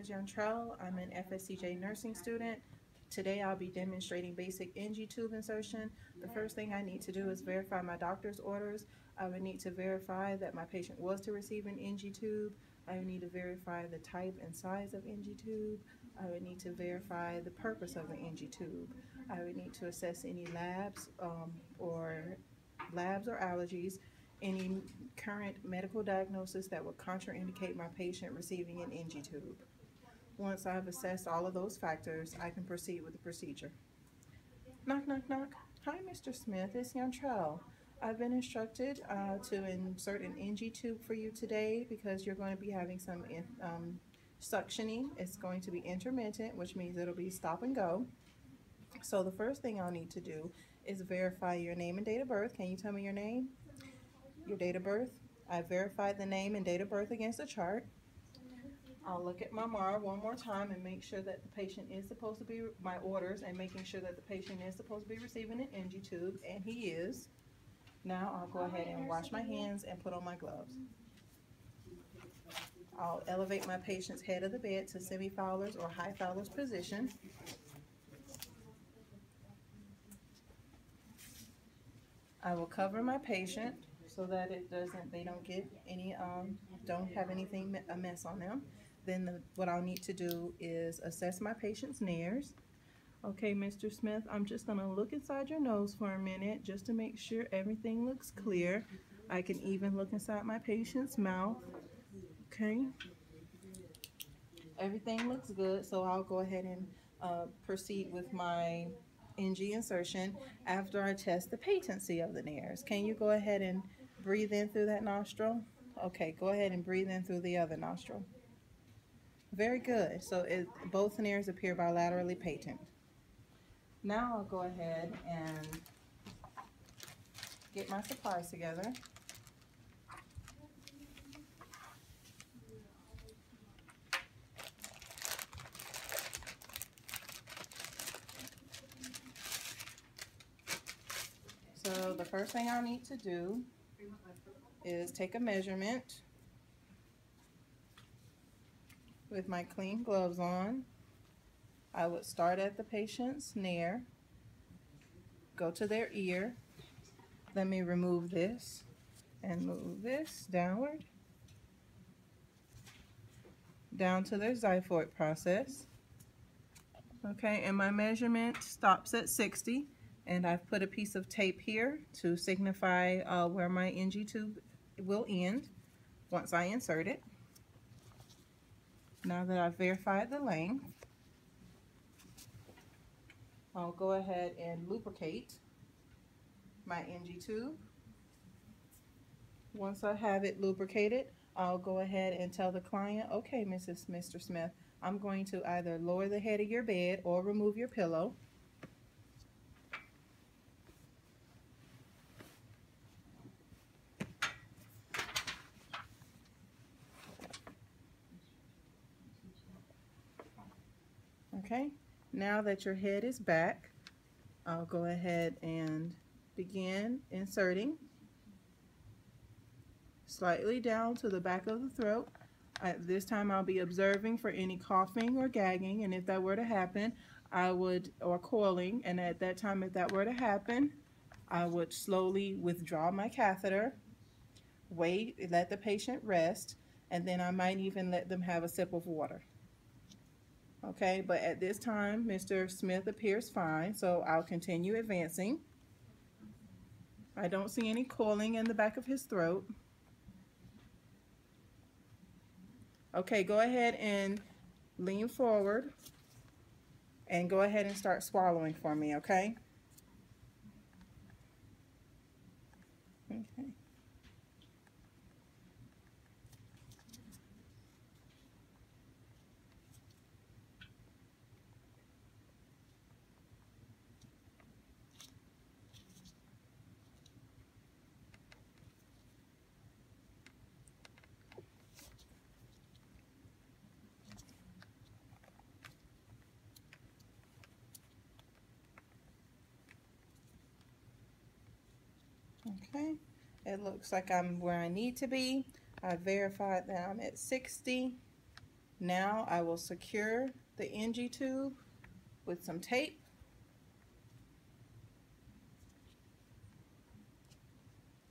is Yuntrell. I'm an FSCJ nursing student. Today I'll be demonstrating basic NG tube insertion. The first thing I need to do is verify my doctor's orders. I would need to verify that my patient was to receive an NG tube. I would need to verify the type and size of NG tube. I would need to verify the purpose of the NG tube. I would need to assess any labs or allergies, any current medical diagnosis that would contraindicate my patient receiving an NG tube. Once I've assessed all of those factors, I can proceed with the procedure. Knock, knock, knock. Hi, Mr. Smith. It's Yuntrell. I've been instructed to insert an NG tube for you today because you're going to be having some suctioning. It's going to be intermittent, which means it'll be stop and go. So the first thing I'll need to do is verify your name and date of birth. Can you tell me your name? Your date of birth? I verified the name and date of birth against the chart. I'll look at my MAR one more time and make sure that the patient is supposed to be, my orders, and making sure that the patient is supposed to be receiving an NG tube, and he is. Now I'll go ahead and wash my hands and put on my gloves. I'll elevate my patient's head of the bed to semi-Fowler's or high Fowler's position. I will cover my patient so that they don't get any, don't have anything, a mess on them. Then what I'll need to do is assess my patient's nares. Okay, Mr. Smith, I'm just gonna look inside your nose for a minute just to make sure everything looks clear. I can even look inside my patient's mouth. Okay. Everything looks good, so I'll go ahead and proceed with my NG insertion after I test the patency of the nares. Can you go ahead and breathe in through that nostril? Okay, go ahead and breathe in through the other nostril. Very good. So both nares appear bilaterally patent. Now I'll go ahead and get my supplies together. So the first thing I'll need to do is take a measurement with my clean gloves on. I would start at the patient's nair, go to their ear. Let me remove this and move this downward, down to their xiphoid process. Okay, and my measurement stops at 60, and I've put a piece of tape here to signify where my NG tube will end once I insert it. Now that I've verified the length, I'll go ahead and lubricate my NG tube. Once I have it lubricated, I'll go ahead and tell the client, okay, Mr. Smith, I'm going to either lower the head of your bed or remove your pillow. Okay, now that your head is back, I'll go ahead and begin inserting slightly down to the back of the throat. At this time I'll be observing for any coughing or gagging, and if that were to happen, or coiling, and at that time if that were to happen, I would slowly withdraw my catheter, wait, let the patient rest, and then I might even let them have a sip of water. Okay, but at this time, Mr. Smith appears fine, so I'll continue advancing. I don't see any coiling in the back of his throat. Okay, go ahead and lean forward and go ahead and start swallowing for me, okay? Okay. Okay, it looks like I'm where I need to be. I verified that I'm at 60. Now I will secure the NG tube with some tape.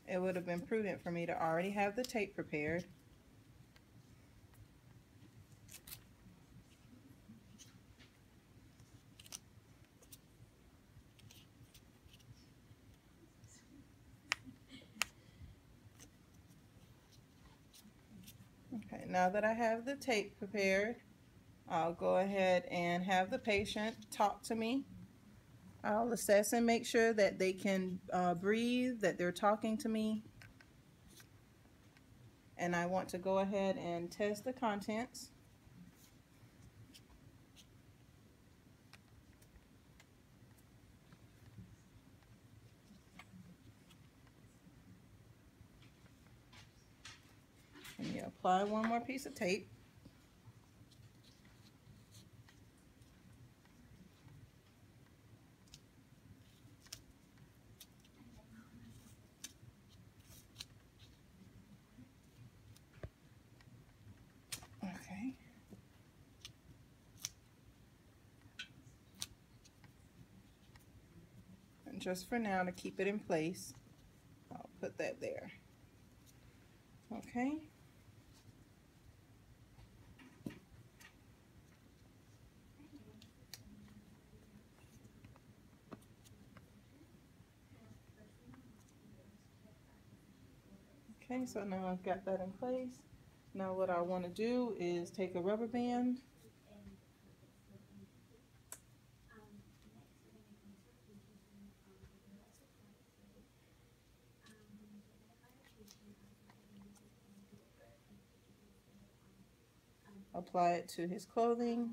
It would have been prudent for me to already have the tape prepared. Okay, now that I have the tape prepared, I'll go ahead and have the patient talk to me. I'll assess and make sure that they can breathe, that they're talking to me. And I want to go ahead and test the contents. And you apply one more piece of tape. Okay. And just for now, to keep it in place, I'll put that there. Okay. Okay, so now I've got that in place. Now what I want to do is take a rubber band apply it to his clothing.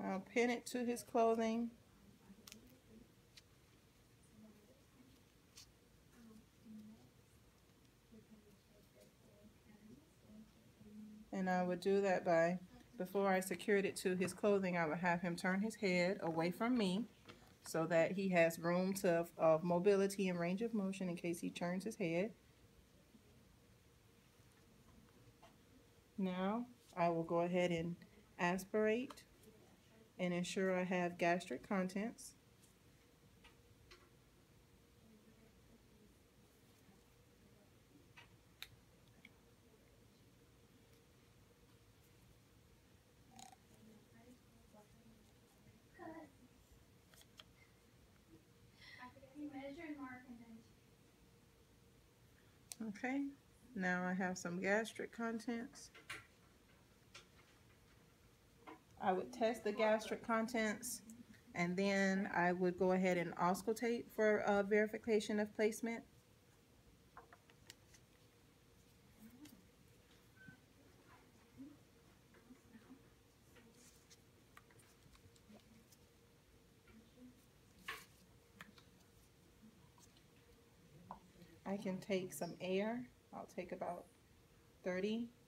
I'll pin it to his clothing. And I would do that by, before I secured it to his clothing, I would have him turn his head away from me so that he has room of mobility and range of motion in case he turns his head. Now I will go ahead and aspirate and ensure I have gastric contents. Okay, now I have some gastric contents. I would test the gastric contents, and then I would go ahead and auscultate for verification of placement. I can take some air. I'll take about 15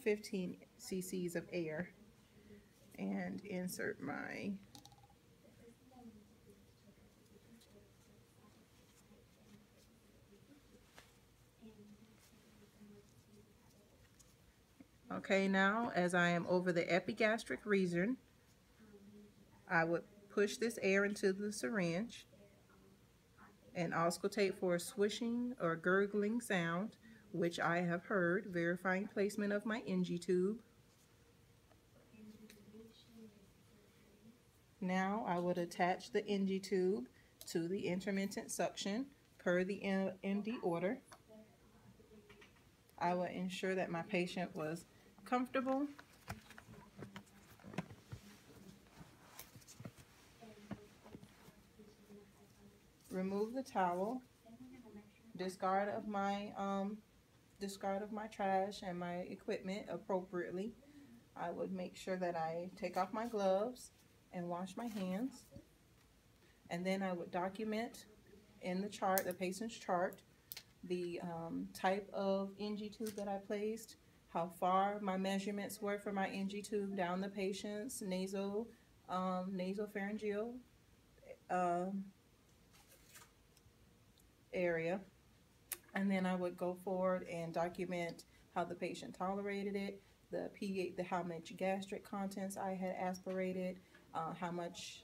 cc's of air and insert my okay. Now as I am over the epigastric region, I would push this air into the syringe and auscultate for a swishing or gurgling sound, which I have heard, verifying placement of my NG tube. Now I would attach the NG tube to the intermittent suction per the MD order. I will ensure that my patient was comfortable. Remove the towel, discard of my trash and my equipment appropriately. I would make sure that I take off my gloves and wash my hands, and then I would document in the chart, the patient's chart, the type of NG tube that I placed, how far my measurements were for my NG tube down the patient's nasopharyngeal um, area. And then I would go forward and document how the patient tolerated it, the pH, how much gastric contents I had aspirated, how much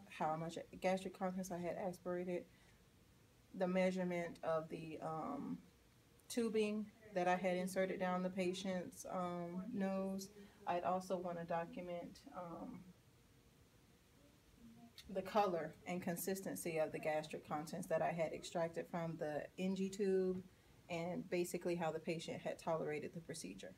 how much gastric contents I had aspirated, the measurement of the tubing that I had inserted down the patient's nose. I'd also want to document the color and consistency of the gastric contents that I had extracted from the NG tube, and basically how the patient had tolerated the procedure.